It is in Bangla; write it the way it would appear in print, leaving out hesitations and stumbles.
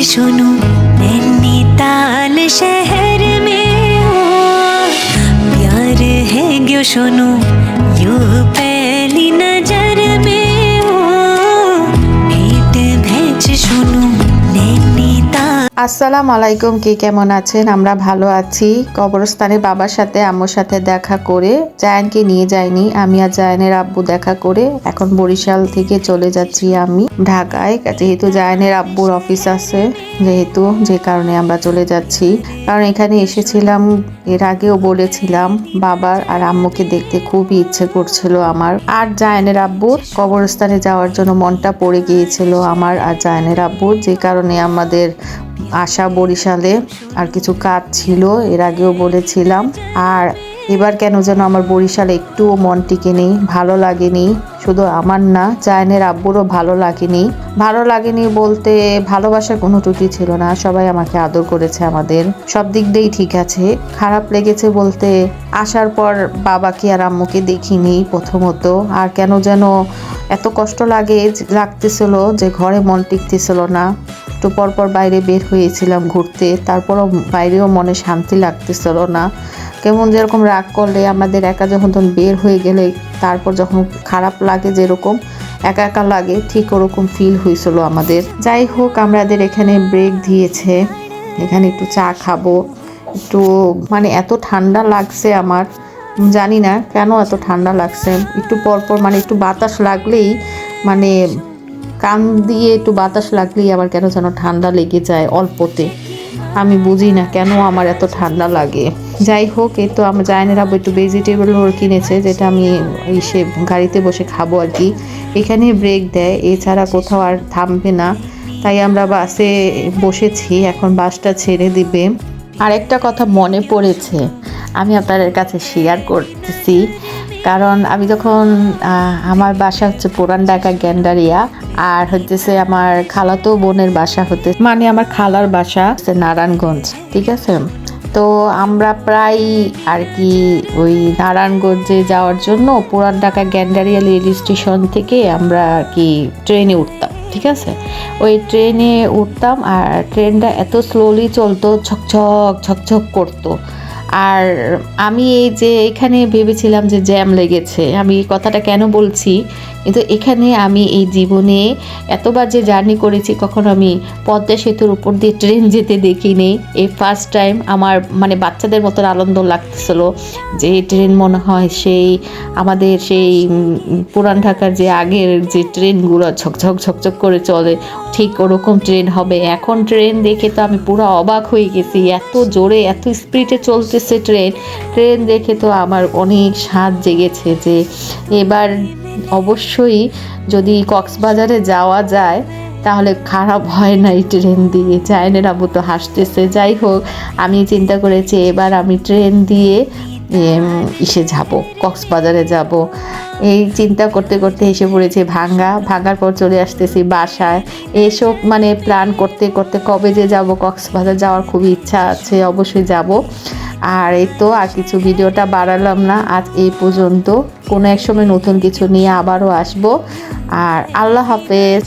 सुनो नैनीताल शहर में हो, प्यार है क्यों सुनो यू पहली नजर में हो, भेंट भेज सुनो नैनीताल। আসসালামু আলাইকুম, কে কেমন আছেন? আমরা ভালো আছি। কবরস্থানে বাবার সাথে আম্মুর সাথে দেখা করে জায়ানকে নিয়ে যাইনি, আমি আর জায়ানের আব্বু দেখা করে এখন বরিশাল থেকে চলে যাচ্ছি আমি ঢাকায়, যেহেতু জায়ানের আব্বুর অফিস আছে, যেহেতু যে কারণে আমরা চলে যাচ্ছি। কারণ এখানে এসেছিলাম, এর আগেও বলেছিলাম, বাবার আর আম্মুকে দেখতে খুবই ইচ্ছে করছিল আমার। আর জায়ানের আব্বুর কবরস্থানে যাওয়ার জন্য মনটা পড়ে গিয়েছিল আমার আর জায়ানের আব্বুর, যে কারণে আমাদের আশা বরিশালে। আর কিছু কাজ ছিল, এর আগেও বলেছিলাম। আর এবার কেন যেন আমার বরিশালে একটুও মন টিকে নেই, ভালো লাগেনি। শুধু আমার না, জায়ানের আব্বুরও ভালো লাগেনি বলতে ভালোবাসার কোনো ত্রুটি ছিল না, সবাই আমাকে আদর করেছে, আমাদের সব দিক দিয়েই ঠিক আছে। খারাপ লেগেছে বলতে আসার পর বাবাকে আর আম্মুকে দেখিনি প্রথমত, আর কেন যেন এত কষ্ট লাগতেছিল যে ঘরে মন টিকতেছিল না। একটু পরপর বাইরে বের হয়েছিলাম ঘুরতে, তারপরও বাইরেও মনে শান্তি লাগতেছিল না। কেমন যেরকম রাগ করলে আমাদের একা যখন বের হয়ে গেলে, তারপর যখন খারাপ লাগে যেরকম একা একা লাগে, ঠিক ওরকম ফিল হয়েছিল আমাদের। যাই হোক, আমাদের এখানে ব্রেক দিয়েছে, এখানে একটু চা খাবো। একটু মানে এত ঠান্ডা লাগছে আমার, জানি না কেন এত ঠান্ডা লাগছে। একটু পরপর মানে একটু বাতাস লাগলেই, মানে কান দিয়ে একটু বাতাস লাগলেই আমার কেন যেন ঠান্ডা লেগে যায় অল্পতে। আমি বুঝি না কেন আমার এত ঠান্ডা লাগে। যাই হোক, এই তো আমার জায়ানের আব্বু একটু ভেজিটেবল রোল কিনেছে, যেটা আমি এসে গাড়িতে বসে খাবো আর কি। এখানে ব্রেক দেয়, এছাড়া কোথাও আর থামবে না, তাই আমরা বাসে বসেছি, এখন বাসটা ছেড়ে দিবে। আরেকটা কথা মনে পড়েছে, আমি আপনাদের কাছে শেয়ার করতেছি। কারণ আমি যখন আমার বাসা হচ্ছে পুরান ঢাকা গ্যান্ডারিয়া, আর হচ্ছে আমার খালাতো বোনের বাসা মানে আমার খালার বাসা হচ্ছে নারায়ণগঞ্জ, ঠিক আছে। তো আমরা প্রায় আর কি ওই নারায়ণগঞ্জে যাওয়ার জন্য পুরান ঢাকা গ্যান্ডারিয়া রেল স্টেশন থেকে আমরা আর কি ট্রেনে উঠতাম, ঠিক আছে। ওই ট্রেনে উঠতাম, আর ট্রেনটা এত স্লোলি চলতো, ঝকঝক করতো। আর আমি এই যে এখানে ভেবেছিলাম যে জ্যাম লেগেছে, আমি কথাটা কেন বলছি, কিন্তু এখানে আমি এই জীবনে এতবার যে জার্নি করেছি, কখনো আমি পদ্মা সেতুর উপর দিয়ে ট্রেন যেতে দেখিনি। এই ফার্স্ট টাইম আমার মানে বাচ্চাদের মতন আনন্দ লাগতেছিল, যে ট্রেন মনে হয় সেই আমাদের সেই পুরান ঢাকার যে আগের যে ট্রেনগুলো ঝকঝক করে চলে, ঠিক ওরকম ট্রেন হবে। এখন ট্রেন দেখে তো আমি পুরো অবাক হয়ে গেছি, এত জোরে এত স্পিডে চলতেছে ট্রেন দেখে তো আমার অনেক স্বাদ জেগেছে যে এবার অবশ্যই যদি কক্সবাজারে যাওয়া যায় তাহলে খারাপ হয় না এই ট্রেন দিয়ে। জায়ানের আব্বু তো হাসতেছে। যাই হোক, আমি চিন্তা করেছি এবার আমি ট্রেন দিয়ে যাব, কক্সবাজারে যাব। এই চিন্তা করতে করতে এসে পড়েছে ভাঙ্গার পর চলে আসতেছি বাসায়। এসব মানে প্ল্যান করতে করতে কবে যে যাব, কক্সবাজার যাওয়ার খুবই ইচ্ছা আছে, অবশ্যই যাব। আর এই তো আর কিছু ভিডিওটা বাড়ালাম না, আজ এই পর্যন্ত। কোনো এক সময় নতুন কিছু নিয়ে আবারও আসবো। আর আল্লাহ হাফেজ।